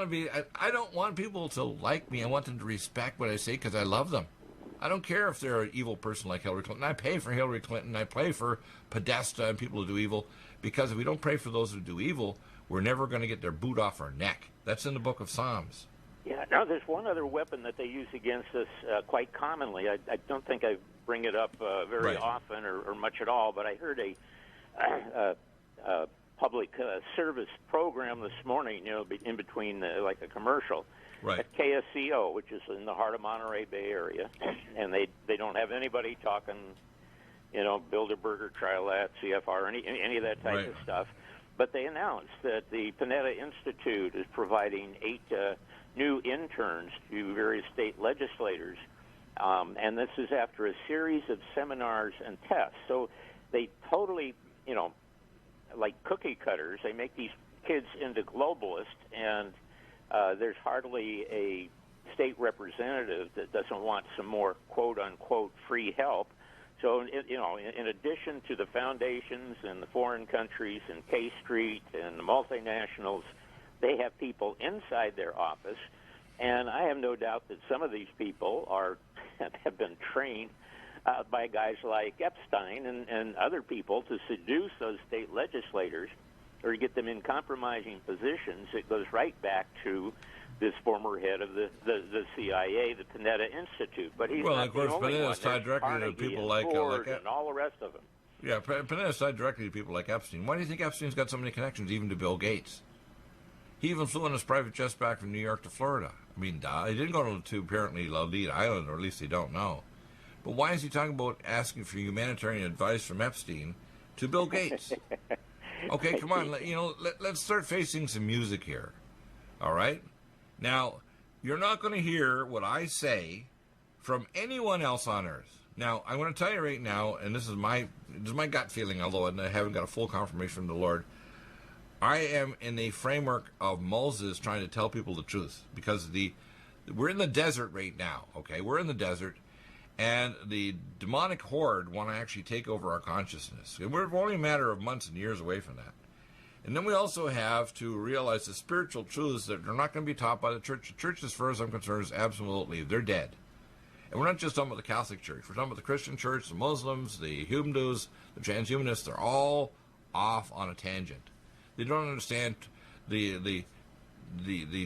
to be, I don't want people to like me. I want them to respect what I say because I love them. I don't care if they're an evil person like Hillary Clinton. I pay for Hillary Clinton. I pray for Podesta and people who do evil, because if we don't pray for those who do evil, we're never going to get their boot off our neck. That's in the book of Psalms. Yeah, now there's one other weapon that they use against us quite commonly. I don't think I bring it up very often or much at all, but I heard a public service program this morning, in between like a commercial, at KSCO, which is in the heart of Monterey Bay area, and they don't have anybody talking, Bilderberger, Trilat, CFR, any of that type of stuff. But they announced that the Panetta Institute is providing 8 new interns to various state legislators, and this is after a series of seminars and tests. So they totally, like cookie cutters, they make these kids into globalists, and there's hardly a state representative that doesn't want some more quote-unquote free help. So, in addition to the foundations and the foreign countries and K Street and the multinationals, they have people inside their office, and I have no doubt that some of these people have been trained by guys like Epstein and other people to seduce those state legislators or to get them in compromising positions. It goes right back to this former head of the CIA, the Panetta Institute. But he's not the only one. Panetta's tied directly to people like and all the rest of them. Yeah, Panetta's tied directly to people like Epstein. Why do you think Epstein's got so many connections, even to Bill Gates? He even flew on his private jets back from New York to Florida. I mean, he didn't go to apparently Laudite Island, or at least they don't know. But why is he talking about asking for humanitarian advice from Epstein to Bill Gates? Okay, come on. Let's start facing some music here. All right? Now, you're not going to hear what I say from anyone else on Earth. Now, I'm going to tell you right now, and this is my gut feeling, although I haven't got a full confirmation from the Lord. I am in the framework of Moses trying to tell people the truth, because we're in the desert right now, okay? We're in the desert, and the demonic horde want to actually take over our consciousness. And we're only a matter of months and years away from that. And then we also have to realize the spiritual truths that are not going to be taught by the church. The church, as far as I'm concerned, is absolutely, they're dead. And we're not just talking about the Catholic Church. We're talking about the Christian Church, the Muslims, the Hindus, the transhumanists. They're all off on a tangent. They don't understand the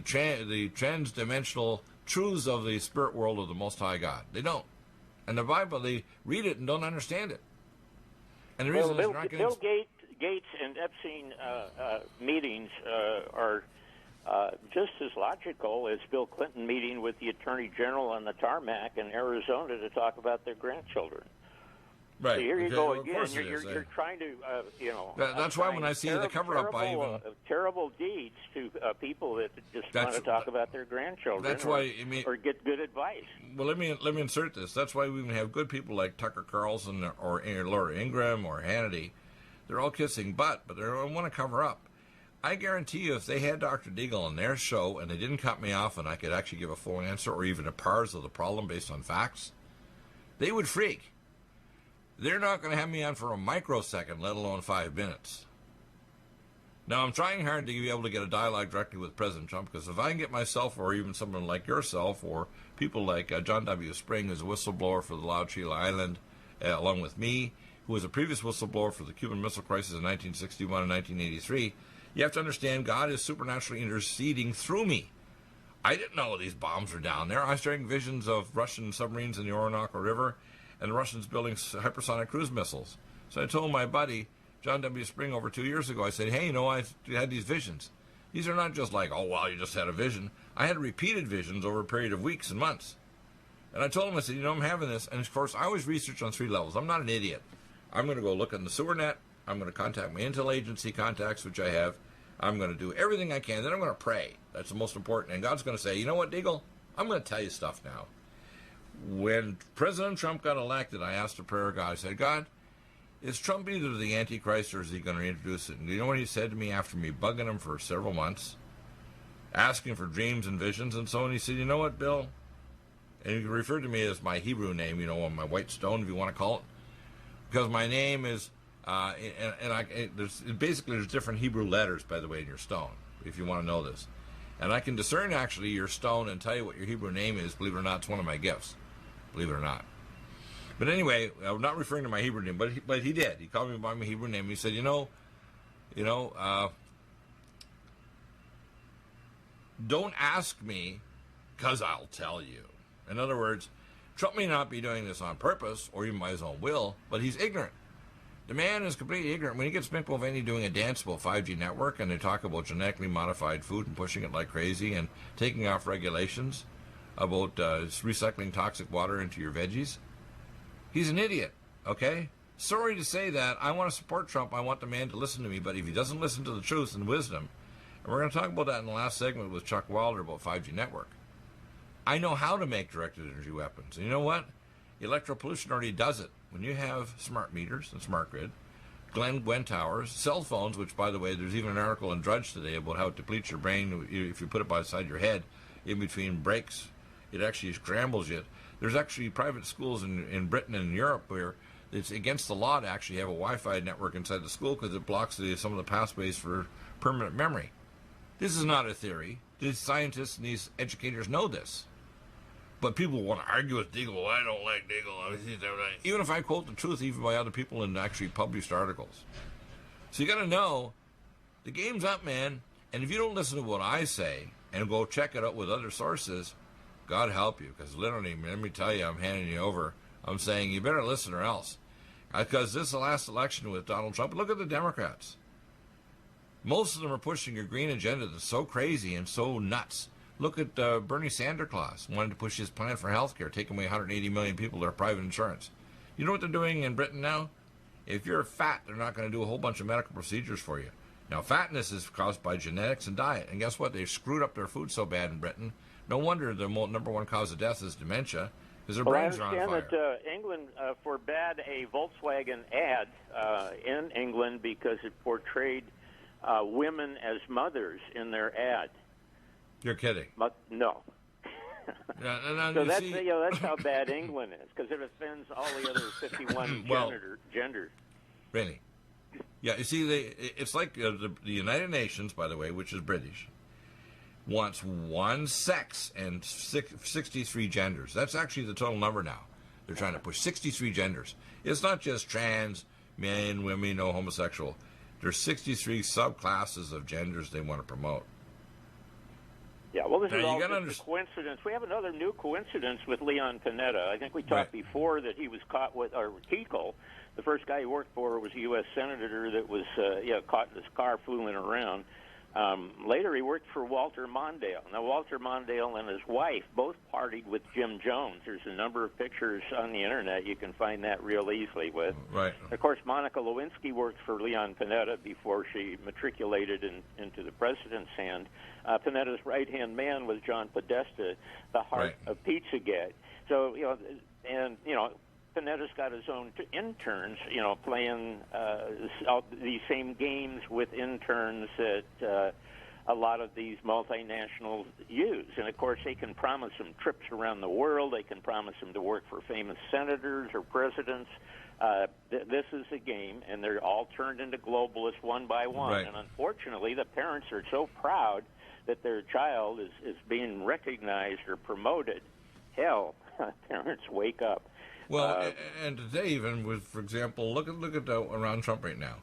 trans-dimensional truths of the spirit world of the Most High God. They don't. And the Bible, they read it and don't understand it. And the reason is not Bill Gates and Epstein meetings are just as logical as Bill Clinton meeting with the Attorney General on the tarmac in Arizona to talk about their grandchildren. Right. So here you go again. You're trying to, That's why when I see the cover-up, terrible deeds to people that just want to talk about their grandchildren. That's why or get good advice. Well, let me insert this. That's why we even have good people like Tucker Carlson or Laura Ingraham or Hannity. They're all kissing butt, but they don't want to cover up. I guarantee you, if they had Dr. Deagle on their show and they didn't cut me off and I could actually give a full answer or even a parse of the problem based on facts, they would freak. They're not going to have me on for a microsecond, let alone 5 minutes. Now, I'm trying hard to be able to get a dialogue directly with President Trump, because if I can get myself, or even someone like yourself, or people like John W. Spring, who's a whistleblower for the Lao Chile Island, along with me, who was a previous whistleblower for the Cuban Missile Crisis in 1961 and 1983, you have to understand God is supernaturally interceding through me. I didn't know these bombs were down there. I was getting visions of Russian submarines in the Orinoco River and the Russians building hypersonic cruise missiles. So I told my buddy, John W. Spring, over 2 years ago, I said, hey, I had these visions. These are not just like, oh, well, you just had a vision. I had repeated visions over a period of weeks and months. And I told him, I said, I'm having this. And, of course, I always research on 3 levels. I'm not an idiot. I'm going to go look in the sewer net. I'm going to contact my intel agency contacts, which I have. I'm going to do everything I can. Then I'm going to pray. That's the most important. And God's going to say, you know what, Deagle? I'm going to tell you stuff now. When President Trump got elected, I asked a prayer of God. I said, God, is Trump either the Antichrist or is he going to introduce it? And you know what he said to me after me bugging him for several months, asking for dreams and visions and so on? He said, you know what, Bill? And he referred to me as my Hebrew name, on my white stone, if you want to call it, because my name is, there's different Hebrew letters, by the way, in your stone, if you want to know this. And I can discern, actually, your stone and tell you what your Hebrew name is. Believe it or not, it's one of my gifts. Believe it or not. But anyway, I'm not referring to my Hebrew name, but he did. He called me by my Hebrew name. He said, don't ask me, because I'll tell you. In other words, Trump may not be doing this on purpose or even by his own will, but he's ignorant. The man is completely ignorant. When he gets Mick Mulvaney doing a dance about 5G network and they talk about genetically modified food and pushing it like crazy and taking off regulations about recycling toxic water into your veggies, he's an idiot, okay? Sorry to say that. I want to support Trump. I want the man to listen to me, but if he doesn't listen to the truth and wisdom, and we're going to talk about that in the last segment with Chuck Wilder about 5G network, I know how to make directed energy weapons. And you know what? Electropollution already does it. When you have smart meters and smart grid, Gwen towers, cell phones, which, by the way, there's even an article in Drudge today about how it depletes your brain if you put it beside your head in between breaks. It actually scrambles you. There's actually private schools in Britain and in Europe where it's against the law to actually have a Wi-Fi network inside the school because it blocks some of the pathways for permanent memory. This is not a theory. These scientists and these educators know this. But people want to argue with Deagle. Well, I don't like Deagle. Even if I quote the truth, even by other people in actually published articles. So you got to know, the game's up, man. And if you don't listen to what I say and go check it out with other sources, God help you. Because literally, let me tell you, I'm handing you over. I'm saying you better listen or else. Because this is the last election with Donald Trump. Look at the Democrats. Most of them are pushing a green agenda that's so crazy and so nuts. Look at Bernie Sanders wanted to push his plan for health care, taking away 180 million people their private insurance. You know what they're doing in Britain now? If you're fat, they're not going to do a whole bunch of medical procedures for you. Now, fatness is caused by genetics and diet. And guess what? They've screwed up their food so bad in Britain. No wonder the number one cause of death is dementia, because their brains are on fire. I understand that England forbade a Volkswagen ad in England because it portrayed women as mothers in their ad. You're kidding. No. So that's how bad England is, because it offends all the other 51 genders. Really? Yeah, you see, it's like the United Nations, by the way, which is British, wants one sex and 63 genders. That's actually the total number now. They're trying to push 63 genders. It's not just trans, men, women, no homosexual. There's 63 subclasses of genders they want to promote. Yeah, well, this is all just a coincidence. We have another new coincidence with Leon Panetta. I think we talked before that he was caught with, or Keitel, the first guy he worked for was a U.S. senator that was caught in his car fooling around. Later, he worked for Walter Mondale. Now, Walter Mondale and his wife both partied with Jim Jones. There's a number of pictures on the Internet. You can find that real easily with. Right. Of course, Monica Lewinsky worked for Leon Panetta before she matriculated into the president's hand. Panetta's right-hand man was John Podesta, the heart of Pizzagate. So, Panetta's got his own interns, playing these same games with interns that a lot of these multinationals use. And, of course, they can promise them trips around the world. They can promise them to work for famous senators or presidents. This is a game, and they're all turned into globalists one by one. Right. And unfortunately, the parents are so proud that their child is being recognized or promoted. Hell, parents, wake up. Well, and today, even with, for example, look at around Trump right now.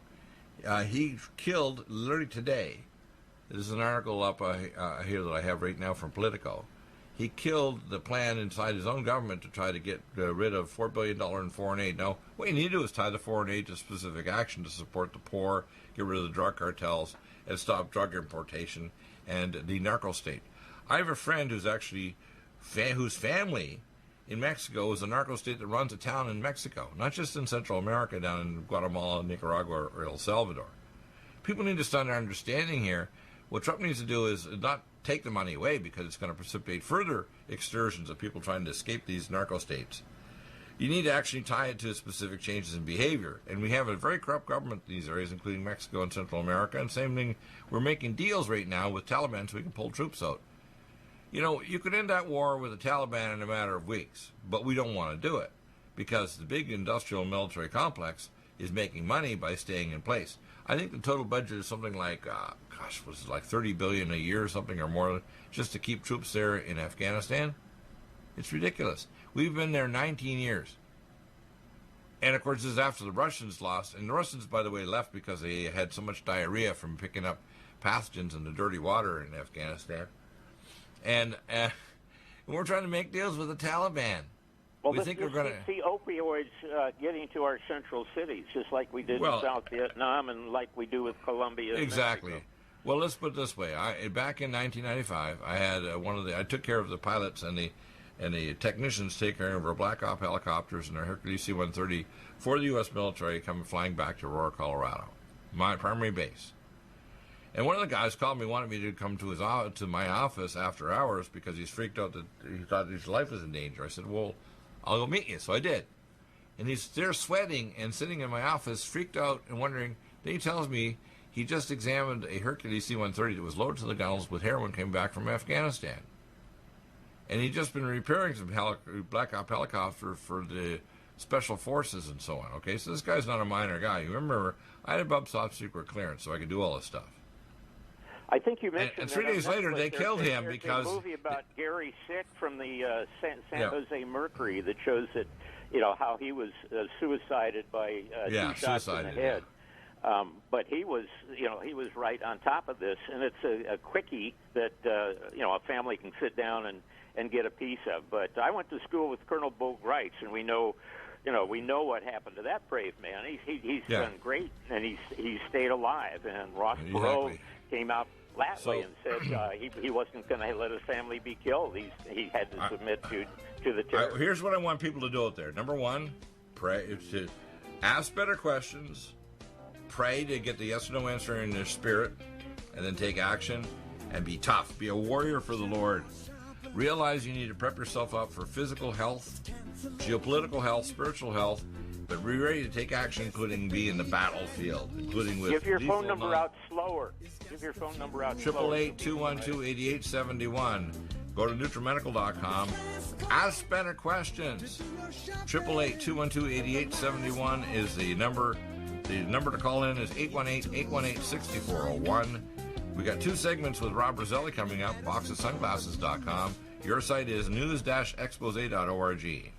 He killed literally today. There's an article up here that I have right now from Politico. He killed the plan inside his own government to try to get rid of $4 billion in foreign aid. Now, what you need to do is tie the foreign aid to specific action to support the poor, get rid of the drug cartels, and stop drug importation and the narco state. I have a friend who's actually whose family in Mexico is a narco state that runs a town in Mexico, not just in Central America, down in Guatemala, Nicaragua, or El Salvador. People need to start understanding here. What Trump needs to do is not take the money away, because it's going to precipitate further excursions of people trying to escape these narco states. You need to actually tie it to specific changes in behavior. And we have a very corrupt government in these areas, including Mexico and Central America. And same thing, we're making deals right now with Taliban so we can pull troops out. You know, you could end that war with the Taliban in a matter of weeks, but we don't want to do it because the big industrial military complex is making money by staying in place. I think the total budget is something like, was it like $30 billion a year or something or more just to keep troops there in Afghanistan? It's ridiculous. We've been there 19 years. And, of course, this is after the Russians lost. And the Russians, by the way, left because they had so much diarrhea from picking up pathogens in the dirty water in Afghanistan. And we're trying to make deals with the Taliban. Well, we think we're going to see opioids getting to our central cities, just like we did in South Vietnam and like we do with Colombia. Exactly. Mexico. Well, let's put it this way. Back in 1995, I had I took care of the pilots and the technicians take care of our Black Op helicopters and our Hercules C-130 for the U.S. military coming flying back to Aurora, Colorado, my primary base. And one of the guys called me, wanted me to come to my office after hours because he's freaked out that he thought his life was in danger. I said, well, I'll go meet you. So I did. And he's there sweating and sitting in my office, freaked out and wondering. Then he tells me he just examined a Hercules C-130 that was loaded to the gunnels with heroin came back from Afghanistan. And he'd just been repairing some Black Op helicopter for the special forces and so on. Okay, so this guy's not a minor guy. You remember, I had a Bub top secret clearance, so I could do all this stuff. I think you mentioned. And 3 days later, they killed him because there's a movie about Gary Sick from the San Jose Mercury that shows that, you know, how he was suicided by 2 shots in the head. But he was right on top of this, and it's a quickie that a family can sit down and get a piece of. But I went to school with Colonel Bo Greitz, and we know what happened to that brave man. He's done great, and he's stayed alive. And Ross Perot came out flatly and said he wasn't going to let his family be killed. He had to submit to the terror. Here's what I want people to do out there. Number one, pray to ask better questions. Pray to get the yes or no answer in their spirit, and then take action and be tough. Be a warrior for the Lord. Realize you need to prep yourself up for physical health, geopolitical health, spiritual health, but be ready to take action, including be in the battlefield, including with. Give your phone number out slower. Give your phone number out slower. 888-212-8871. Go to NutriMedical.com. Ask better questions. 888-212-8871 is the number. The number to call in is 818-818-6401. We got 2 segments with Rob Roselli coming up, boxofsunglasses.com. Your site is news-expose.org.